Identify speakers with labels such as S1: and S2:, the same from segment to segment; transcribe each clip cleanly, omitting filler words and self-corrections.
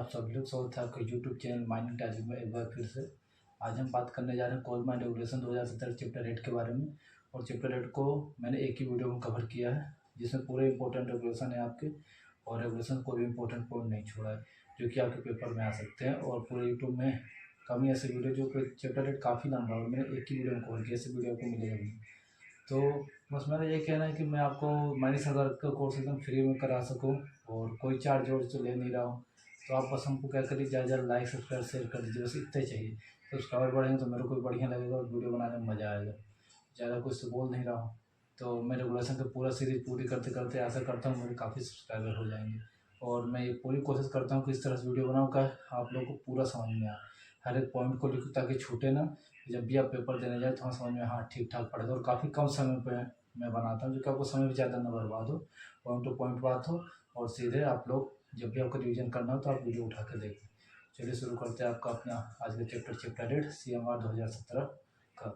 S1: आप सभी लोग स्वागत है आपका यूट्यूब चैनल माइनिंग टॉपिक में एक बार फिर से। आज हम बात करने जा रहे हैं कोल माइन रेगुलेशन 2017 चैप्टर 8 के बारे में। और चैप्टर 8 को मैंने एक ही वीडियो में कवर किया है, जिसमें पूरे इंपॉर्टेंट रेगुलेशन है आपके, और रेगुलेशन कोई भी इंपॉर्टेंट पॉइंट नहीं छोड़ा है जो कि आपके पेपर में आ सकते हैं। और पूरे यूट्यूब में कम ही ऐसे वीडियो जो चैप्टर 8 काफ़ी लंबा है, मैंने एक ही वीडियो में कवर किया, ऐसे वीडियो आपको मिलेगा नहीं। तो बस मेरा ये कहना है कि मैं आपको माइनिंग सर्वर का कोर्स एकदम फ्री में करा सकूं और कोई चार्ज और तो ले नहीं रहा हूँ। तो आप बस हमको क्या करिए, ज़्यादा लाइक सब्सक्राइब शेयर कर दीजिए, बस इतना ही चाहिए। सब्सक्राइबर बढ़ेंगे तो मेरे को भी बढ़िया लगेगा और वीडियो बनाने में मज़ा आएगा। ज़्यादा कुछ तो बोल नहीं रहा हूँ। तो मैं रेगुलेशन का पूरा सीरीज पूरी करते करते आशा करता हूँ मेरे काफ़ी सब्सक्राइबर हो जाएंगे। और मैं ये पूरी कोशिश करता हूँ कि इस तरह से वीडियो बनाऊँ का आप लोगों को पूरा समझ में आए, हर एक पॉइंट को लिखूँ ताकि छूटे ना। जब भी आप पेपर देने जाए तो समझ में हाँ ठीक ठाक पड़ेगा। और काफ़ी कम समय पर मैं बनाता हूँ जो कि आपको समय भी ज़्यादा ना बर्बाद हो, पॉइंट टू पॉइंट बात हो, और सीधे आप लोग जब भी आपको रिवीजन करना हो तो आप वीडियो उठा के देखें। चलिए शुरू करते हैं आपका अपना आज का चैप्टर 8 CMR 2017 का।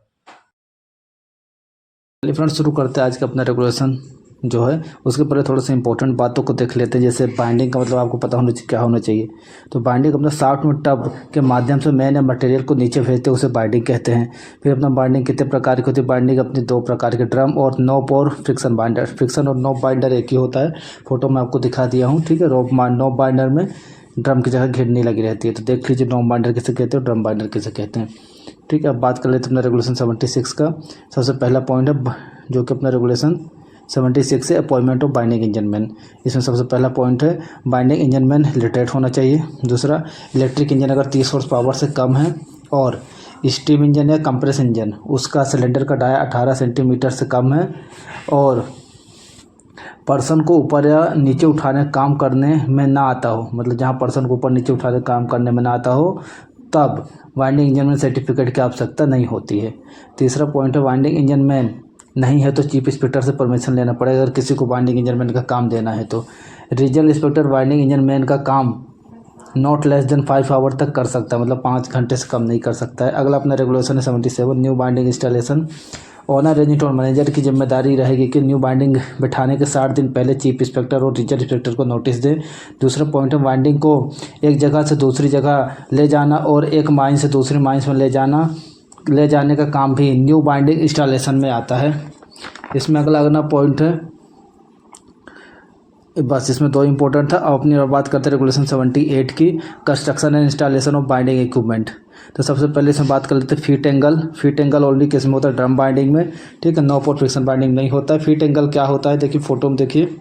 S1: चलिए फ्रेंड्स, शुरू करते हैं आज का अपना रेगुलेशन जो है। उसके पहले थोड़ा सा इंपॉर्टेंट बातों को देख लेते हैं। जैसे बाइंडिंग का मतलब आपको पता होना चाहिए क्या होना चाहिए। तो बाइंडिंग अपना शाफ्ट में टब के माध्यम से मैन या मटेरियल को नीचे भेजते हैं, उसे बाइंडिंग कहते हैं। फिर अपना बाइंडिंग कितने प्रकार की होती है? बाइंडिंग अपनी दो प्रकार के, ड्रम और नॉब और फ्रिक्शन बाइंडर। फ्रिक्शन और नॉब बाइंडर एक ही होता है, फोटो में आपको दिखा दिया हूँ, ठीक है। नॉब बाइंडर में ड्रम की जगह घिरनी लगी रहती है। तो देख लीजिए नॉब बाइंडर किसे कहते हैं और ड्रम बाइंडर किसे कहते हैं, ठीक है। अब बात कर लेते हैं अपना रेगुलेशन 76 का। सबसे पहला पॉइंट है जो कि अपना रेगुलेशन 76 से appointment of binding engine man. इसमें सबसे पहला पॉइंट है बाइंडिंग इंजन मैन लिटरेट होना चाहिए। दूसरा, इलेक्ट्रिक इंजन अगर 30 हॉर्स पावर से कम है और स्टीम इंजन या कंप्रेस इंजन उसका सिलेंडर का डाया 18 सेंटीमीटर से कम है और पर्सन को ऊपर या नीचे उठाने काम करने में ना आता हो, मतलब जहाँ पर्सन को ऊपर नीचे उठाने काम करने में ना आता हो, तब बाइंडिंग इंजन मैन सर्टिफिकेट की आवश्यकता नहीं होती है। तीसरा पॉइंट है बाइंडिंग इंजन मैन नहीं है तो चीफ इंस्पेक्टर से परमिशन लेना पड़ेगा अगर किसी को बाइंडिंग इंजन मैन का काम देना है तो। Regional inspector binding engine man का काम नॉट लेस देन 5 आवर तक कर सकता है, मतलब 5 घंटे से कम नहीं कर सकता है। अगला अपना रेगुलेशन है 77, new binding installation. Owner, resident और मैनेजर की जिम्मेदारी रहेगी कि न्यू बाइंडिंग बैठाने के 60 दिन पहले चीफ इंस्पेक्टर और रीजनल इंस्पेक्टर को नोटिस दें। दूसरा पॉइंट है बाइंडिंग को एक जगह से दूसरी जगह ले जाना और एक माइन से दूसरी माइंस में ले जाने का काम भी न्यू बाइंडिंग इंस्टॉलेशन में आता है। इसमें अगला पॉइंट है, बस इसमें दो इंपॉर्टेंट था। अब अपनी बात करते हैं रेगुलेशन 78 की, construction and installation of binding equipment. तो सबसे पहले इसमें बात कर लेते हैं feet angle. Feet angle only किस में होता है? ड्रम बाइंडिंग में, ठीक है। नॉब और फ्रिक्शन बाइंडिंग नहीं होता है। फीट एंगल क्या होता है? देखिए फोटो में, देखिए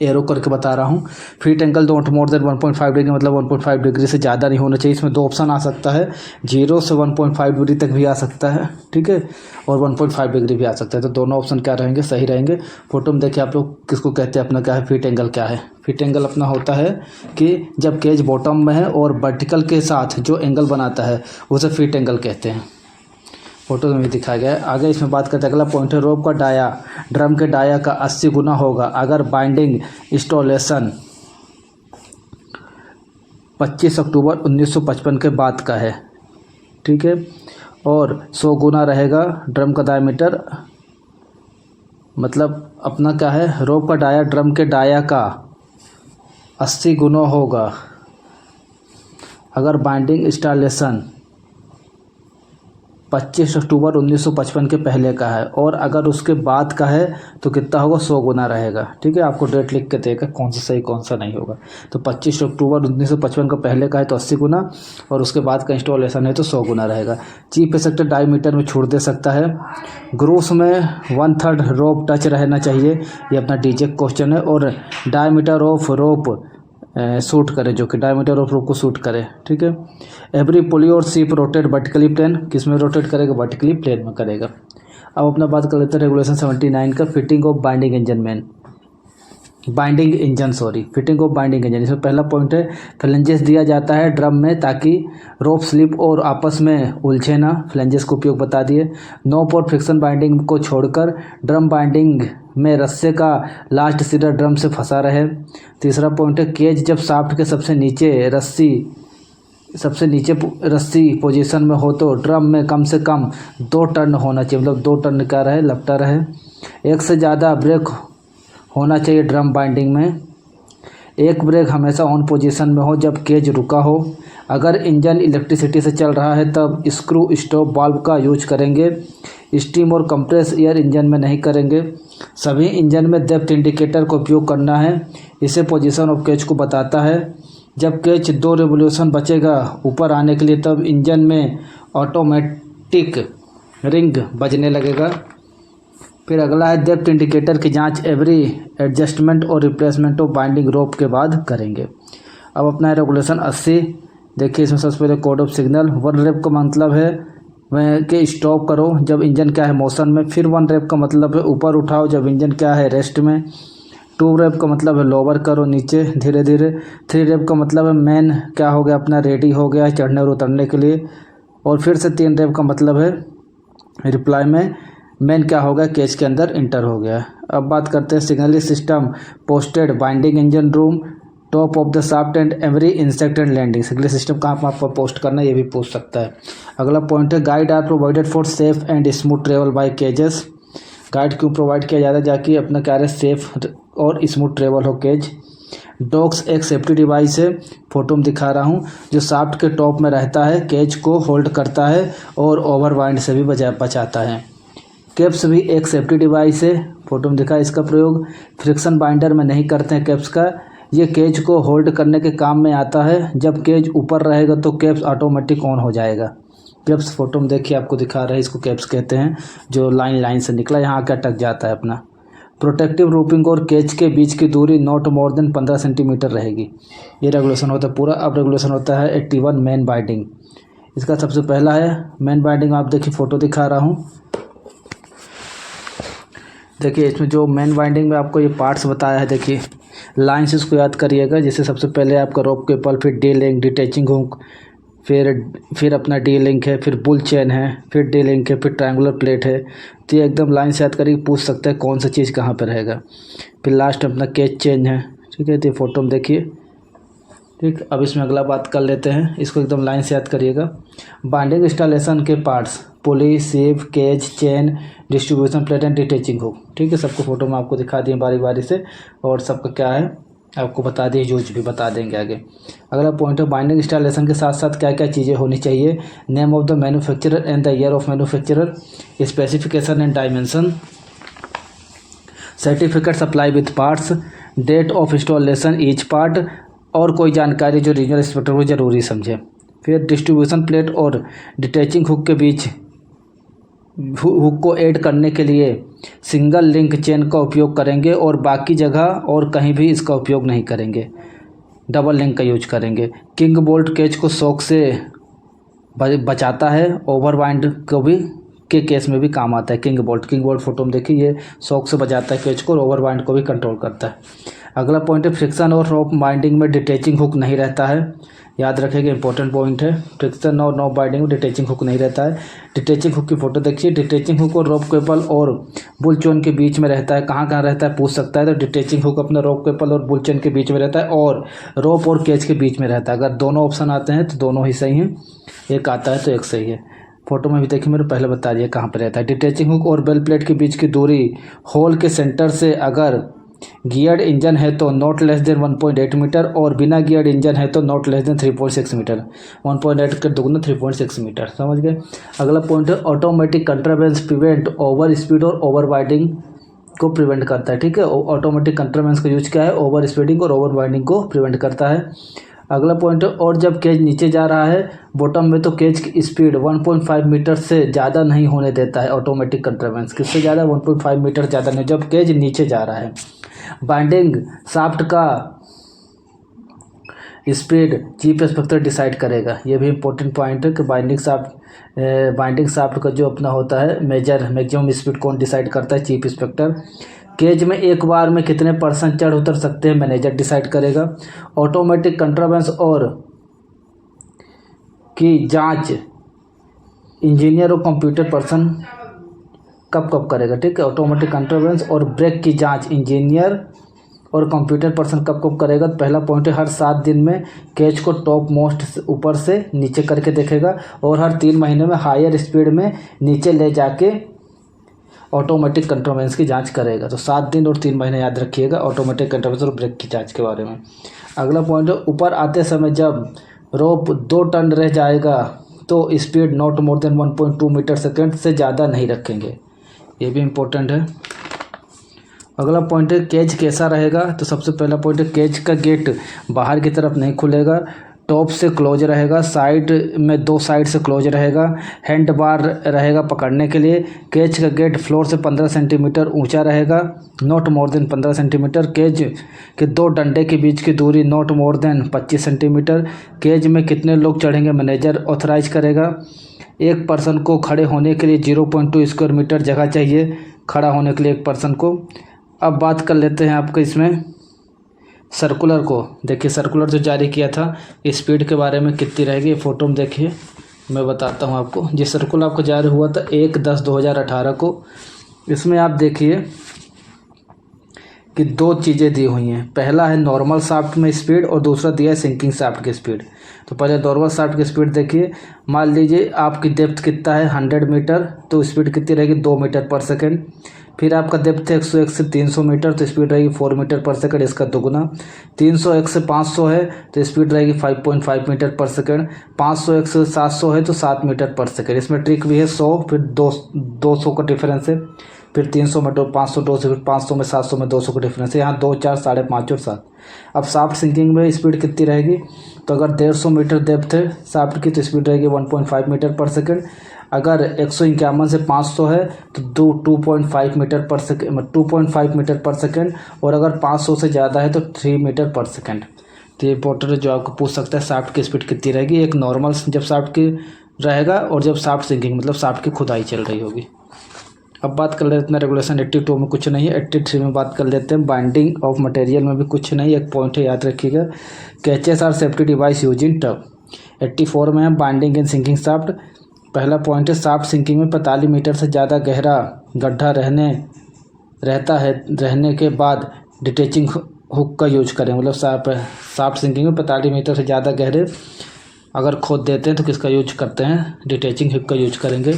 S1: एरो करके बता रहा हूँ। Feet angle not more then 1.5 degree, मतलब 1.5 डिग्री से ज़्यादा नहीं होना चाहिए। इसमें दो ऑप्शन आ सकता है, 0 से 1.5 डिग्री तक भी आ सकता है, ठीक है, और 1.5 डिग्री भी आ सकता है। तो दोनों ऑप्शन क्या रहेंगे? सही रहेंगे। फोटो में देखिए आप लोग किसको कहते हैं, अपना क्या है फीट एंगल क्या है? फीट एंगल अपना होता है कि जब केज बॉटम में है और वर्टिकल के साथ जो एंगल बनाता है उसे फीट एंगल कहते हैं। फोटो में भी दिखाया गया है। आगे इसमें बात करते हैं, अगला पॉइंट है रोप का डाया ड्रम के डाया का 80 गुना होगा अगर बाइंडिंग इंस्टॉलेशन 25 अक्टूबर 1955 के बाद का है, ठीक है। और 100 गुना रहेगा ड्रम का डायमीटर, मतलब अपना क्या है, रोप का डाया ड्रम के डाया का 80 गुना होगा अगर बाइंडिंग इंस्टॉलेशन 25 अक्टूबर 1955 के पहले का है, और अगर उसके बाद का है तो कितना होगा? 100 गुना रहेगा, ठीक है। आपको डेट लिख के देगा कौन सा सही कौन सा नहीं होगा। तो 25 अक्टूबर 1955 का पहले का है तो 80 गुना, और उसके बाद का इंस्टॉलेशन है तो 100 गुना रहेगा। चीफ इंस्पेक्टर डायमीटर में छूट दे सकता है। ग्रूव्स में 1/3 रोप टच रहना चाहिए, ये अपना डीजे क्वेश्चन है। और डायमीटर ऑफ रोप सूट करे, जो कि डायमीटर ऑफ रोप को सूट करे, ठीक है। एवरी पुली और सीप रोटेट वर्टिकली प्लेन, किस में रोटेट करेगा? वर्टिकली प्लेन में करेगा। अब अपना बात कर लेते हैं रेगुलेशन 79 का, fitting of binding engine man, fitting of binding engine. इसमें पहला पॉइंट है फ्लेंजेस दिया जाता है ड्रम में ताकि रोप स्लिप और आपस में उलझे ना, फ्लेंजेस का उपयोग बता दिए। नॉब और फ्रिक्शन बाइंडिंग को छोड़कर ड्रम बाइंडिंग में रस्से का लास्ट सिरा ड्रम से फंसा रहे। तीसरा पॉइंट है केज जब शाफ्ट के सबसे नीचे रस्सी पोजीशन में हो तो ड्रम में कम से कम 2 टर्न होना चाहिए, मतलब 2 टर्न क्या रहे? लपटा रहे। एक से ज़्यादा ब्रेक होना चाहिए ड्रम बाइंडिंग में। एक ब्रेक हमेशा ऑन पोजीशन में हो जब केज रुका हो। अगर इंजन इलेक्ट्रिसिटी से चल रहा है तब स्क्रू स्टॉप वाल्व का यूज करेंगे। स्टीम और कंप्रेस एयर इंजन में नहीं करेंगे। सभी इंजन में डेप्थ इंडिकेटर का उपयोग करना है। इसे पोजीशन ऑफ केज को बताता है। जब केज 2 रिवॉल्यूशन बचेगा ऊपर आने के लिए तब इंजन में ऑटोमेटिक रिंग बजने लगेगा। फिर अगला है डेप्थ इंडिकेटर की जांच एवरी एडजस्टमेंट और रिप्लेसमेंट ऑफ बाइंडिंग रोप के बाद करेंगे। अब अपना है रेगुलेशन 80। देखिए इसमें सबसे पहले कोड ऑफ सिग्नल 1 रेप का मतलब है वह कि स्टॉप करो जब इंजन क्या है मोशन में। फिर 1 रेप का मतलब है ऊपर उठाओ जब इंजन क्या है रेस्ट में। 2 रेप का मतलब है लोअर करो नीचे धीरे धीरे। 3 रेप का मतलब है मैन क्या हो गया अपना रेडी हो गया चढ़ने और उतरने के लिए। और फिर से 3 रेप का मतलब है रिप्लाई में मैन क्या हो गया केज के अंदर इंटर हो गया। अब बात करते हैं signalling system posted binding engine room top of the shaft and every insect and landing. Signalling system कहाँ पर आपको पोस्ट करना है ये भी पूछ सकता है। अगला पॉइंट है guide are provided for safe and smooth travel by cages. Guide क्यों प्रोवाइड किया जाता है जाकि अपना क्या है सेफ और स्मूथ ट्रेवल हो केज। डॉक्स एक सेफ्टी डिवाइस है फोटो में दिखा रहा हूँ जो शाफ्ट के टॉप में रहता है केज को होल्ड करता है और ओवरवाइंड से भी बचाता है। कैप्स भी एक सेफ्टी डिवाइस है फोटो में दिखा इसका प्रयोग फ्रिक्शन बाइंडर में नहीं करते हैं कैप्स का। ये केज को होल्ड करने के काम में आता है। जब केज ऊपर रहेगा तो कैप्स ऑटोमेटिक ऑन हो जाएगा। कैप्स फोटो में देखिए आपको दिखा रहे हैं इसको कैप्स कहते हैं जो लाइन से निकला यहाँ आकर अटक जाता है अपना। प्रोटेक्टिव रूपिंग और केज के बीच की दूरी नॉट मोर देन 15 सेंटीमीटर रहेगी। ये रेगुलेशन होता है पूरा। अब रेगुलेशन होता है 81 मेन बाइंडिंग। इसका सबसे पहला है मेन बाइंडिंग आप देखिए फ़ोटो दिखा रहा हूँ। देखिए इसमें जो मेन बाइंडिंग में आपको ये पार्ट्स बताया है देखिए लाइन से इसको याद करिएगा। जैसे सबसे पहले आपका रोप केबल फिर डी लिंक डिटैचिंग हुक फिर अपना डी लिंक है फिर बुल चेन है फिर डी लिंक है फिर ट्रायंगुलर प्लेट है। तो ये एकदम लाइन से याद करके पूछ सकते हैं कौन सा चीज़ कहाँ पर रहेगा। फिर लास्ट अपना केज चेन है ठीक है। तो ये फोटो में देखिए ठीक। अब इसमें अगला बात कर लेते हैं इसको एकदम लाइन से याद करिएगा। बाइंडिंग इंस्टॉलेशन के parts pulley sheave cage chain distribution plate and detaching hook ठीक है। सबको फोटो में आपको दिखा दिए बारी बारी से और सबका क्या है आपको बता दिए यूज भी बता देंगे आगे। अगला पॉइंट है बाइंडिंग इंस्टॉलेशन के साथ साथ क्या क्या चीज़ें होनी चाहिए। Name of the manufacturer and the year of manufacturer specification and dimension certificate supply with parts date of installation each part और कोई जानकारी जो रीजनल इंस्पेक्टर को ज़रूरी समझे। फिर डिस्ट्रीब्यूशन प्लेट और डिटैचिंग हुक के बीच हुक को ऐड करने के लिए सिंगल लिंक चेन का उपयोग करेंगे और बाकी जगह और कहीं भी इसका उपयोग नहीं करेंगे। डबल लिंक का यूज करेंगे। किंग बोल्ट केज को शॉक से बचाता है। ओवरवाइंड को भी के केस में भी काम आता है। किंग बोल्ट फोटो में देखिए ये शॉक से बचाता है केज को और ओवरवाइंड को भी कंट्रोल करता है। अगला पॉइंट है फ्रिक्शन और रोप बाइंडिंग में डिटैचिंग हुक नहीं रहता है। याद रखेंगे इंपॉर्टेंट पॉइंट है। फ्रिक्शन और रोप बाइंडिंग में डिटैचिंग हुक नहीं रहता है। डिटैचिंग हुक की फोटो देखिए। डिटैचिंग हुक और रोप केबल और बुल चेन के बीच में रहता है। कहाँ कहाँ रहता है पूछ सकता है। तो डिटैचिंग हुक अपना रोप केबल और बुल चेन के बीच में रहता है और रोप और केज के बीच में रहता है। अगर दोनों ऑप्शन आते हैं तो दोनों ही सही हैं। एक आता है तो एक सही है। फोटो में भी देखिए मैंने पहले बता दिया कहाँ पर रहता है। डिटैचिंग हुक और बेल प्लेट के बीच की दूरी होल के सेंटर से अगर गियर्ड इंजन है तो नॉट लेस देन 1.8 मीटर और बिना गियर्ड इंजन है तो नॉट लेस देन 3.6 मीटर। 1.8 के दुगना 3.6 मीटर समझ गए। अगला पॉइंट है automatic contravenes prevent over speed और ओवर वाइडिंग को प्रिवेंट करता है ठीक है। ऑटोमेटिक कंट्रावेंस का यूज क्या है ओवर स्पीडिंग और ओवर वाइडिंग को प्रिवेंट करता है। अगला पॉइंट है और जब केज नीचे जा रहा है बॉटम में तो केज की स्पीड 1.5 मीटर से ज़्यादा नहीं होने देता है। ऑटोमेटिक कंट्रावेंस किससे ज़्यादा 1.5 मीटर ज़्यादा नहीं जब केज नीचे जा रहा है। बाइंडिंग शाफ्ट का स्पीड चीफ इंस्पेक्टर डिसाइड करेगा। ये भी इम्पोर्टेंट पॉइंट है कि बाइंडिंग शाफ्ट का जो अपना होता है मैक्सिमम स्पीड कौन डिसाइड करता है चीफ इंस्पेक्टर। केज में एक बार में कितने % चढ़ उतर सकते हैं मैनेजर डिसाइड करेगा। ऑटोमेटिक कंट्रावेंस और की जांच इंजीनियर और कंप्यूटर पर्सन कब करेगा ठीक है। ऑटोमेटिक कंट्रावेंस और ब्रेक की जांच इंजीनियर और कंप्यूटर पर्सन कब करेगा। तो पहला पॉइंट है हर 7 दिन में केज को टॉप मोस्ट ऊपर से नीचे करके देखेगा और हर 3 महीने में हायर स्पीड में नीचे ले जाके ऑटोमेटिक कंट्रोवेंस की जांच करेगा। तो 7 दिन और 3 महीने याद रखिएगा ऑटोमेटिक कंट्रोवेंस और ब्रेक की जांच के बारे में। अगला पॉइंट है, ऊपर आते समय जब रोप 2 टन रह जाएगा तो speed not more than 1.2 metre second से ज़्यादा नहीं रखेंगे, ये भी इम्पोर्टेंट है। अगला पॉइंट है, केज कैसा रहेगा। तो सबसे पहला पॉइंट है, केज का गेट बाहर की तरफ नहीं खुलेगा, टॉप से क्लोज रहेगा, साइड में 2 साइड से क्लोज रहेगा, हैंड बार रहेगा पकड़ने के लिए। केज का गेट फ्लोर से 15 सेंटीमीटर ऊंचा रहेगा, not more than 15 centimetre. Cage के 2 डंडे के बीच की दूरी not more than 25 centimetre. Cage में कितने लोग चढ़ेंगे मैनेजर ऑथराइज करेगा। एक पर्सन को खड़े होने के लिए 0.2 स्क्वायर मीटर जगह चाहिए खड़ा होने के लिए एक पर्सन को। अब बात कर लेते हैं आपको इसमें सर्कुलर को। देखिए सर्कुलर जो जारी किया था स्पीड के बारे में कितनी रहेगी, फ़ोटो में देखिए मैं बताता हूँ आपको। ये सर्कुलर आपको जारी हुआ था 1/10/2018 को। इसमें आप देखिए कि 2 चीज़ें दी हुई हैं। पहला है नॉर्मल शाफ्ट में स्पीड और दूसरा दिया है सिंकिंग शाफ्ट की स्पीड। तो पहले नॉर्मल शाफ्ट की स्पीड देखिए। मान लीजिए आपकी डेप्थ कितना है 100 मीटर, तो स्पीड कितनी रहेगी 2 मीटर पर सेकेंड। फिर आपका डेप्थ है 101 से 300 मीटर, तो स्पीड रहेगी 4 मीटर पर सेकंड, इसका दोगुना। 301 से 500 है तो स्पीड रहेगी 5.5 मीटर पर सेकंड। 501 से 700 है तो 7 मीटर पर सेकंड। इसमें ट्रिक भी है 100 फिर 200 का डिफरेंस है, फिर 300 में 500 200, फिर 500 में 700 में 200 का डिफरेंस है। यहाँ 2 4 5.5 और 7। अब शाफ्ट सिंकिंग में स्पीड कितनी रहेगी, तो अगर 150 मीटर डेप्थ है शाफ्ट की तो स्पीड रहेगी 1.5 मीटर पर सेकंड। अगर 151 से 500 है तो 2.5 मीटर पर सेकंड, 2.5 मीटर पर सेकंड। और अगर 500 से ज़्यादा है तो 3 मीटर पर सेकंड। तो ये इंपॉर्टेंट है जो आपको पूछ सकता है शाफ्ट की स्पीड कितनी रहेगी। एक नॉर्मल जब शाफ्ट की रहेगा और जब शाफ्ट सिंकिंग मतलब शाफ्ट की खुदाई चल रही होगी। अब बात कर लेते हैं रेगुलेशन 82 में कुछ नहीं है। 83 में बात कर लेते हैं। बाइंडिंग ऑफ मटेरियल में भी कुछ नहीं, एक पॉइंट है याद रखिएगा, catches are safety device use in tub. 84 में है बाइंडिंग इन सिंकिंग शाफ्ट। पहला पॉइंट है शाफ्ट सिंकिंग में 45 मीटर से ज़्यादा गहरा गड्ढा रहने के बाद डिटेचिंग हुक का यूज करें। मतलब शाफ्ट सिंकिंग में 45 मीटर से ज़्यादा गहरे अगर खोद देते हैं तो किसका यूज करते हैं, डिटेचिंग हुक का यूज करेंगे।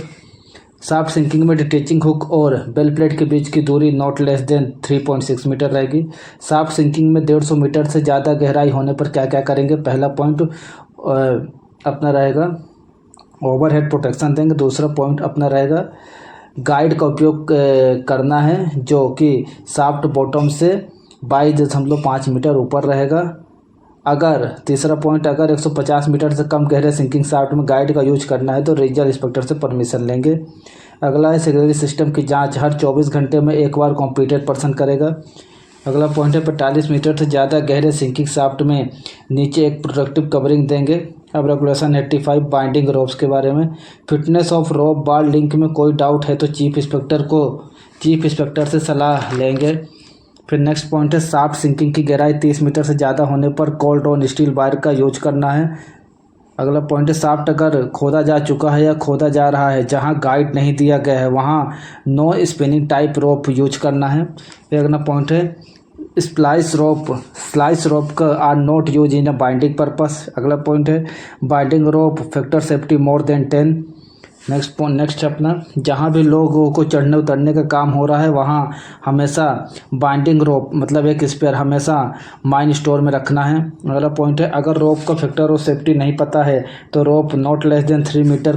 S1: शाफ्ट सिंकिंग में डिटेचिंग हुक और बेल प्लेट के बीच की दूरी नॉट लेस देन 3.6 मीटर रहेगी। शाफ्ट सिंकिंग में 150 मीटर से ज़्यादा गहराई होने पर क्या क्या करेंगे। पहला पॉइंट अपना रहेगा ओवरहेड प्रोटेक्शन देंगे। दूसरा पॉइंट अपना रहेगा गाइड का उपयोग करना है जो कि शाफ्ट बॉटम से 22.5 मीटर ऊपर रहेगा। अगर तीसरा पॉइंट अगर 150 मीटर से कम गहरे सिंकिंग शाफ्ट में गाइड का यूज करना है तो रीजनल इंस्पेक्टर से परमिशन लेंगे। अगला है सिक्योरिटी सिस्टम की जांच हर 24 घंटे में एक बार कॉम्पिटेंट पर्सन करेगा। अगला पॉइंट है 45 मीटर से ज़्यादा गहरे सिंकिंग शाफ्ट में नीचे एक प्रोटेक्टिव कवरिंग देंगे। अब रेगुलेशन 85 बाइंडिंग रोप्स के बारे में। Fitness of rope bar link में कोई डाउट है तो चीफ इंस्पेक्टर से सलाह लेंगे। फिर नेक्स्ट पॉइंट है शाफ्ट सिंकिंग की गहराई 30 मीटर से ज़्यादा होने पर कोल्ड रोन स्टील वायर का यूज करना है। अगला पॉइंट है शाफ्ट अगर खोदा जा चुका है या खोदा जा रहा है जहां गाइड नहीं दिया गया है वहां no spinning type rope use करना है। फिर अगला पॉइंट है स्लाइस रोप का are not use in a binding purpose. अगला पॉइंट है binding rope factor safety more than 10। Next अपना जहाँ भी लोगों को चढ़ने उतरने का काम हो रहा है वहाँ हमेशा बाइंडिंग रोप मतलब एक स्पेयर हमेशा माइन स्टोर में रखना है। अगला पॉइंट है अगर रोप का फैक्टर और सेफ्टी नहीं पता है तो रोप नॉट लेस देन 3 मीटर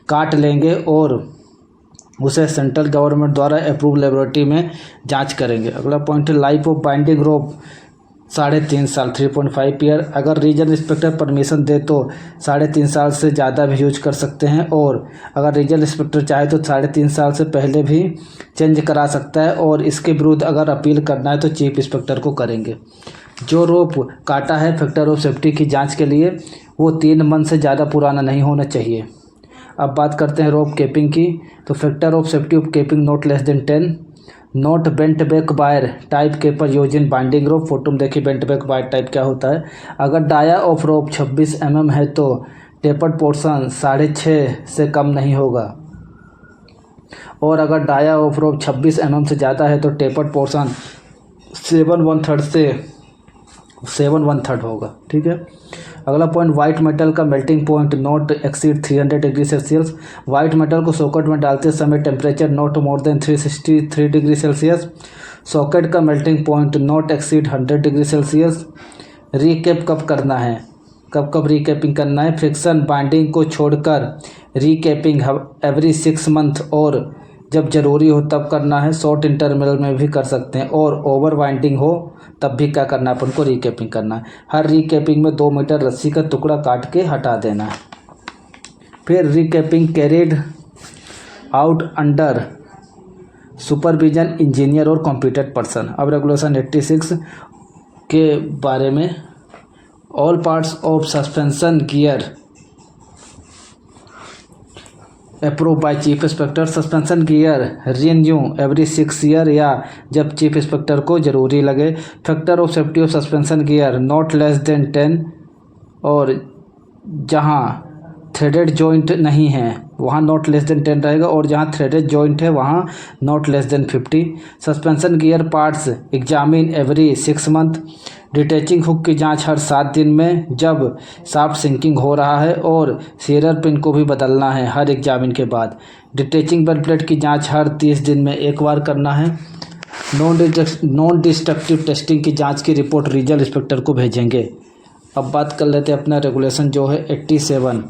S1: काट लेंगे और उसे सेंट्रल गवर्नमेंट द्वारा अप्रूव लेबोरेटरी में जांच करेंगे। अगला पॉइंट है लाइफ ऑफ बाइंडिंग रोप 3.5 साल 3.5 ईयर। अगर रीजनल इंस्पेक्टर परमिशन दे तो 3.5 साल से ज़्यादा भी यूज कर सकते हैं और अगर रीजनल इंस्पेक्टर चाहे तो 3.5 साल से पहले भी चेंज करा सकता है और इसके विरुद्ध अगर अपील करना है तो चीफ इंस्पेक्टर को करेंगे। जो रोप काटा है फैक्टर ऑफ सेफ्टी की जाँच के लिए वो 3 मंथ से ज़्यादा पुराना नहीं होना चाहिए। अब बात करते हैं रोप केपिंग की। तो factor of safety of capping not less than 10। Not bent back wire type capper use in binding rope. Photo में देखिए बेंट बैक वायर टाइप क्या होता है। अगर डाया ऑफ रोप 26 mm है तो टेपर्ड पोर्शन 6.5 से कम नहीं होगा और अगर डाया ऑफ रोप 26 mm से ज़्यादा है तो टेपर्ड पोर्शन 7 1/3 से 7 1/3 होगा। ठीक है। अगला पॉइंट, वाइट मेटल का melting point not exceed 300 degree Celsius. White metal को सॉकेट में डालते समय temperature not more than 363 degree Celsius. Socket का melting point not exceed 100 degree Celsius. Recap कब करना है, कब कब रीकैपिंग करना है? फ्रिक्शन बाइंडिंग को छोड़कर रीकैपिंग एवरी 6 मंथ, और जब ज़रूरी हो तब करना है। शॉर्ट इंटरवल में भी कर सकते हैं, और ओवर बाइंडिंग हो तब भी क्या करना है अपन को? रीकैपिंग करना है। हर रीकैपिंग में 2 मीटर रस्सी का टुकड़ा काट के हटा देना है। फिर recapping carried out under supervision engineer और कॉम्पिटेंट पर्सन। अब रेगुलेशन 86 के बारे में, all parts of suspension gear approve by chief inspector. Suspension gear renew every 6 year, या जब चीफ इंस्पेक्टर को ज़रूरी लगे। Factor of safety of suspension gear not less than 10, और जहाँ थ्रेडेड जॉइंट नहीं है वहाँ नॉट लेस देन 10 रहेगा, और जहाँ थ्रेडेड जॉइंट है वहाँ not less then 50। Suspension gear parts examine every 6 month. Detaching hook की जांच हर 7 दिन में, जब शाफ्ट सिंकिंग हो रहा है, और शेयर पिन को भी बदलना है हर एग्जामिन के बाद। डिटैचिंग बेल प्लेट की जांच हर 30 दिन में एक बार करना है। नॉन डिस्ट्रक्टिव टेस्टिंग की जांच की रिपोर्ट रीजनल इंस्पेक्टर को भेजेंगे। अब बात कर लेते हैं अपना रेगुलेशन जो है 87,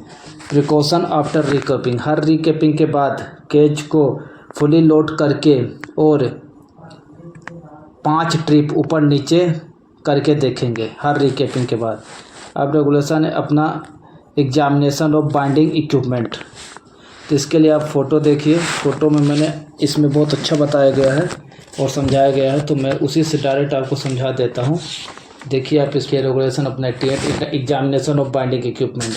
S1: प्रिकॉशन आफ्टर रिकैपिंग। हर रिकैपिंग के बाद केज को फुली लोड करके और 5 ट्रिप ऊपर नीचे करके देखेंगे हर रिकैपिंग के बाद। अब रेगुलेशन है अपना एग्जामिनेशन ऑफ बाइंडिंग इक्विपमेंट। तो इसके लिए आप फ़ोटो देखिए, फ़ोटो में मैंने इसमें बहुत अच्छा बताया गया है और समझाया गया है, तो मैं उसी से डायरेक्ट आपको समझा देता हूँ। देखिए आप इसके रेगुलेशन अपना 88 एग्जामिनेशन ऑफ बाइंडिंग इक्विपमेंट।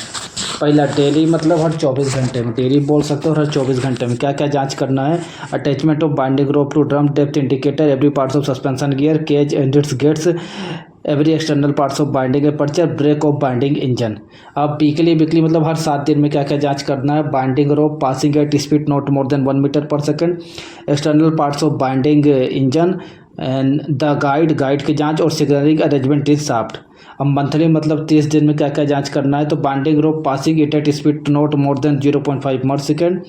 S1: पहला, डेली मतलब हर 24 घंटे में, डेली बोल सकते हो हर 24 घंटे में क्या क्या जांच करना है। Attachment of binding rope to drum depth indicator every parts of suspension gear cage and its gates every external parts of binding aperture brake of binding engine. अब वीकली मतलब हर 7 दिन में क्या क्या जांच करना है। Binding rope passing at speed not more than 1 metre per second. External parts of binding engine and the guide की जांच, और सिग्नलिंग अरेंजमेंट इज शाफ्ट। अब मंथली मतलब 30 दिन में क्या क्या जांच करना है। तो binding rope passing it at speed not more than 0.5 per second.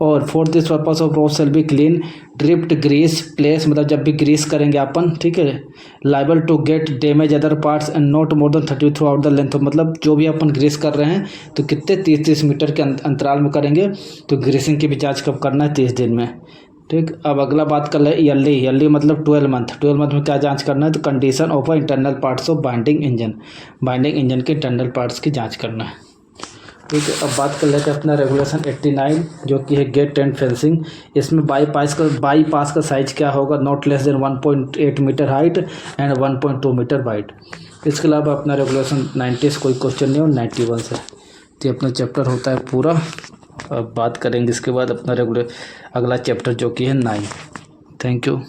S1: और for this purpose of rope shall be clean dripped grease place, मतलब जब भी ग्रीस करेंगे अपन, ठीक है। Liable to get damage other parts and not more than 30 throughout the length, मतलब जो भी अपन ग्रीस कर रहे हैं तो कितने 30 मीटर के अंतराल में करेंगे। तो ग्रीसिंग की भी जाँच कब करना है? 30 दिन में, ठीक। अब अगला बात कर ले ईयरली मतलब 12 मंथ में क्या जांच करना है। तो condition of internal parts of binding engine के इंटरनल पार्ट्स की जांच करना है, ठीक है। अब बात कर लेते हैं अपना रेगुलेशन 89 जो कि है गेट एंड फेंसिंग। इसमें बाईपास का साइज क्या होगा? Not less than 1.8 metre height and 1.2 metre wide. इसके अलावा अपना रेगुलेशन 90 से कोई क्वेश्चन नहीं, और 91 से तो अपना चैप्टर होता है पूरा। अब बात करेंगे इसके बाद अपना अगला चैप्टर जो कि है 9। Thank you.